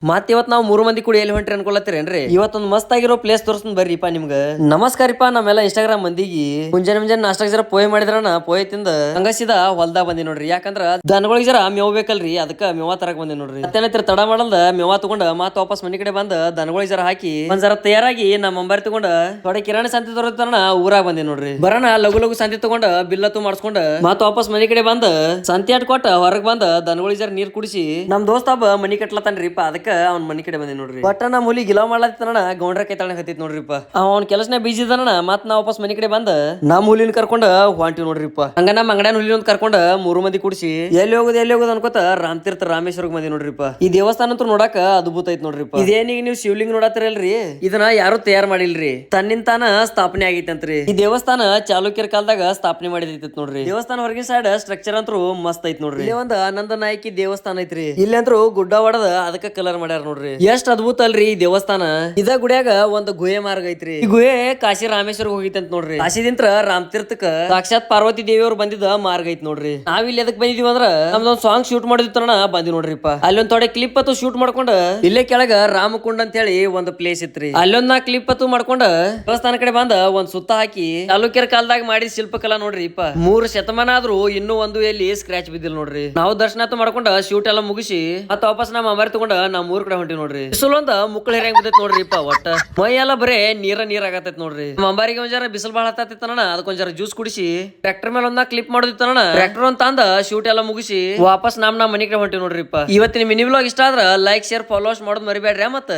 ಇವತ್ ನಾವು ಮೂರು ಮಂದಿ ಕೂಡ ಎಲ್ಲಿ ಹೊಂಟ್ರಿ ಅನ್ಕೊಳತ್ತೀರೇನ್ರಿ ಇವತ್ತೊಂದು ಮಸ್ತ್ ಆಗಿರೋ ಪ್ಲೇಸ್ ತೋರಿಸ್ತೀನಿ ಬರ್ರಿಪ್ಪ ನಿಮ್ಗ ನಮಸ್ಕಾರಿಪ್ಪ ನಮ್ಮೆಲ್ಲ ಇನ್ಸ್ಟಾಗ್ರಾಮ್ ಮಂದಿಗೆ ಮುಂಜಾನೆ ನಾಷ್ಟಾಗ ಜರ ಪೋಯ್ ಮಾಡಿದ್ರನ ಪೋಯ್ ತಿಂದ ಹಂಗಸಿದ ಹೊಲ್ದಾಗ ಬಂದಿ ನೋಡ್ರಿ ಯಾಕಂದ್ರ ದನಗಳಿಗೆ ಜರ ಮೇವ್ ಬೇಕಲ್ರಿ ಅದಕ್ಕ ಮೇವಾ ತರಕ್ ಬಂದಿ ನೋಡ್ರಿ ಮತ್ತೇನೈತ್ರಿ ತಡ ಮಾಡಲ್ದ ಮೇವಾ ತಗೊಂಡ ಮತ್ ವಾಪಸ್ ಮನಿ ಕಡೆ ಬಂದ ದನಗಳಿಗೆ ಜರ ಹಾಕಿ ಒಂದ್ ಜರ ತಯಾರಾಗಿ ನಮ್ಮ ಮಂಬಾರಿ ತಗೊಂಡ ಥೋಡೆ ಕಿರಾಣಿ ಸಂತಿ ತರೋತನ ಊರಾಗ ಬಂದಿ ನೋಡ್ರಿ ಬರೋಣ ಲಗು ಲಗು ಸಂತಿ ತಗೊಂಡ ಬಿಲ್ಲತ್ತು ಮಾಡ್ಸ್ಕೊಂಡ ಮತ್ ವಾಪಸ್ ಮನಿ ಕಡೆ ಬಂದ ಸಂತಿ ಅಟ್ ಕೊಟ್ಟ ಹೊರಗ್ ಬಂದ ದನಗಳಿಗೆ ಜರ ನೀರ್ ಕುಡಿಸಿ ನಮ್ ದೋಸ್ತ ಒಬ್ಬ ಮನಿ ಕಟ್ಲತಾನ್ರಿಪ್ಪ ಅದಕ್ಕ ಅವ್ನ ಮನಿ ಕಡೆ ಬಂದಿ ನೋಡ್ರಿ ಬಟ್ ನಮ್ ಹುಲಿ ಗಿಲಾವ್ ಮಾಡ್ಲತ್ತನ ಗೌಂಡ್ರ ಕೈ ತಳ ಹತ್ತಿತ್ ನೋಡ್ರಿಪ್ಪ ಅವ್ನ ಕೆಲಸನ ಬೀಜಿ ಇದಾನ ಮತ್ ನಾ ವಾಪಸ್ ಮನಿ ಕಡೆ ಬಂದ ನಮ್ ಹುಲಿನ ಕರ್ಕೊಂಡ ಹೊಂಟಿವ್ ನೋಡ್ರಿಪ್ಪ ಹಂಗ ನಮ್ ಅಂಗಡ್ಯಾನ ಹುಲಿ ಒಂದ್ ಕರ್ಕೊಂಡ ಮೂರು ಮಂದಿ ಕುಡಿಸಿ ಎಲ್ಲಿ ಹೋಗುದು ಅನ್ಕೋತ ರಾಮತೀರ್ಥ ರಾಮೇಶ್ವರಗ್ ಬಂದಿ ನೋಡ್ರಿಪ್ಪ ಈ ದೇವಸ್ಥಾನ ಅಂತೂ ನೋಡಾಕ ಅದ್ಭುತ ಐತ್ ನೋಡ್ರಿಪ್ಪ ಇದೇನೀಗ ನೀವು ಶಿವಲಿಂಗ ನೋಡತ್ತಿರಲ್ರಿ ಇದನ್ನ ಯಾರು ತಯಾರು ಮಾಡಿಲ್ರಿ ತನ್ನಿಂತಾನ ಸ್ಥಾಪನೆ ಆಗೈತೆ ಅಂತ್ರಿ ಈ ದೇವಸ್ಥಾನ ಚಾಲುಕ್ಯರ ಕಾಲದಾಗ ಸ್ಥಾಪನೆ ಮಾಡಿದೈತಿ ನೋಡ್ರಿ ದೇವಸ್ಥಾನ ಹೊರಗಿನ ಸೈಡ್ ಸ್ಟ್ರಕ್ಚರ್ ಅಂತೂ ಮಸ್ತ್ ಐತ್ ನೋಡ್ರಿ ಇಲ್ಲಿ ಒಂದ್ ಆನಂದ ನಾಯಕಿ ದೇವಸ್ಥಾನ ಐತ್ರಿ ಇಲ್ಲಿ ಅಂತೂ ಗುಡ್ಡ ಹೊಡದ ಅದಕ್ಕ ಕಲರ್ ಮಾಡ್ಯಾರ ನೋಡ್ರಿ ಎಷ್ಟ್ ಅದ್ಭುತ ಅಲ್ರಿ ಈ ದೇವಸ್ಥಾನ ಇದ ಗುಡಿಯಾಗ ಒಂದು ಗುಹೆ ಮಾರ್ಗ ಐತ್ರಿ ಈ ಗುಹೆ ಕಾಶಿ ರಾಮೇಶ್ವರ ಹೋಗೈತಿ ಅಂತ ನೋಡ್ರಿ ಕಾಶಿದಿಂತ್ರ ರಾಮತೀರ್ಥಕ್ಕ ಸಾಕ್ಷಾತ್ ಪಾರ್ವತಿ ದೇವಿಯವ್ರು ಬಂದಿದ್ದ ಮಾರ್ಗ ಐತ್ ನೋಡ್ರಿ ನಾವ್ ಇಲ್ಲಿ ಎದಕ್ ಬಂದಿದೀವಿ ಅಂದ್ರ ನಮ್ದೊಂದ್ ಸಾಂಗ್ ಶೂಟ್ ಮಾಡಿದ್ರಣ ಬಂದಿ ನೋಡ್ರಿಪ್ಪ ಅಲ್ಲೊಂದ್ ಥೋಡೆ ಕ್ಲಿಪ್ ಅತ್ತು ಶೂಟ್ ಮಾಡ್ಕೊಂಡ ಇಲ್ಲೇ ಕೆಳಗ ರಾಮಕುಂಡ್ ಅಂತ ಹೇಳಿ ಒಂದು ಪ್ಲೇಸ್ ಇತ್ರಿ ಅಲ್ಲೊಂದ್ ನಾ ಕ್ಲಿಪ್ ಅತ್ತು ಮಾಡ್ಕೊಂಡ ದೇವಸ್ಥಾನ ಕಡೆ ಬಂದ ಒಂದ್ ಸುತ್ತ ಹಾಕಿ ಚಾಲುಕ್ಯರ ಕಾಲದಾಗ ಮಾಡಿದ ಶಿಲ್ಪಕಲಾ ನೋಡ್ರಿ ಇಪ್ಪ 3 ಶತಮಾನ ಆದ್ರೂ ಇನ್ನೂ ಒಂದು ಎಲ್ಲಿ ಸ್ಕ್ರಾಚ್ ಬಿದ್ದಿಲ್ಲ ನೋಡ್ರಿ ನಾವು ದರ್ಶನ ಮಾಡ್ಕೊಂಡ ಶೂಟ್ ಎಲ್ಲ ಮುಗಿಸಿ ಮತ್ತ ವಾಪಸ್ ನಮ್ಮ ಅಂಬಾರಿ ತಗೊಂಡ ನಮ್ ಊರ್ ಕಡೆ ಹೊಂಟಿ ನೋಡ್ರಿ ಬಿಸಿಲೊಂದ ಮುಕ್ಕಳ ಹೆಂಗ್ ಬಿದ್ದೈತ್ ನೋಡ್ರಿ ಇಪ್ಪ ಒಟ್ಟ ಮೈ ಎಲ್ಲ ಬರೇ ನೀರ್ ಆಗತೈತ್ ನೋಡ್ರಿ ನಮ್ಮ ಅಂಬಾರಿಗೆ ಒಂದ್ ಜರ ಬಿಸಿಲು ಬಾಳ ಹತ್ತೈತನ ಅದಕ್ಕೊಂದ್ ಜರ ಜ್ಯೂಸ್ ಕುಡಿಸಿ ಟ್ರ್ಯಾಕ್ಟರ್ ಮೇಲೆ ಒಂದ ಕ್ಲಿಪ್ ಮಾಡೋದಿತ್ತನ ಟ್ರ್ಯಾಕ್ಟರ್ ಒಂದ್ ತಂದ ಶೂಟ್ ಎಲ್ಲ ಮುಗಿಸಿ ವಾಪಸ್ ನಮ್ ಮನಿ ಕಡೆ ಹೊಂಟಿ ನೋಡ್ರಿಪ್ಪ ಇವತ್ತಿನ ಮಿನಿ ವ್ಲಾಗ್ ಇಷ್ಟ ಆದ್ರ ಲೈಕ್ ಶೇರ್ ಫಾಲೋಸ್ ಮಾಡೋದ್ ಮರಿಬೇಡ್ರಿ ಮತ್ತ